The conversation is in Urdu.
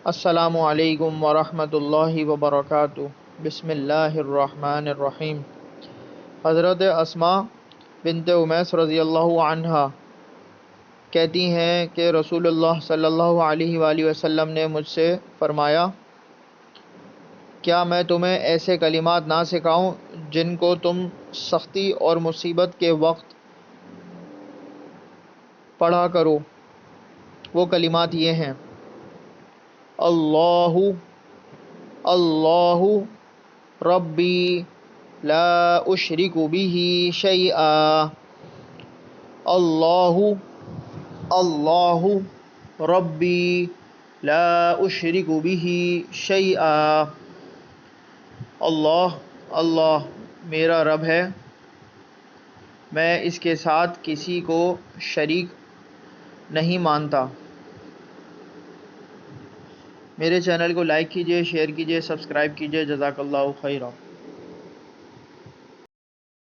السلام علیکم ورحمۃ اللہ وبرکاتہ۔ بسم اللہ الرحمن الرحیم۔ حضرت اسماء بنت امیس رضی اللہ عنہا کہتی ہیں کہ رسول اللہ صلی اللہ علیہ وآلہ وسلم نے مجھ سے فرمایا، کیا میں تمہیں ایسے کلمات نہ سکھاؤں جن کو تم سختی اور مصیبت کے وقت پڑھا کرو؟ وہ کلمات یہ ہیں: اللہ اللہ ربی لا اشرک بہ شیئا، اللہ اللہ ربی لا اشرک بہ شیئا۔ اللہ اللہ میرا رب ہے، میں اس کے ساتھ کسی کو شریک نہیں مانتا۔ میرے چینل کو لائک کیجئے، شیئر کیجئے، سبسکرائب کیجئے۔ جزاک اللہ خیرا۔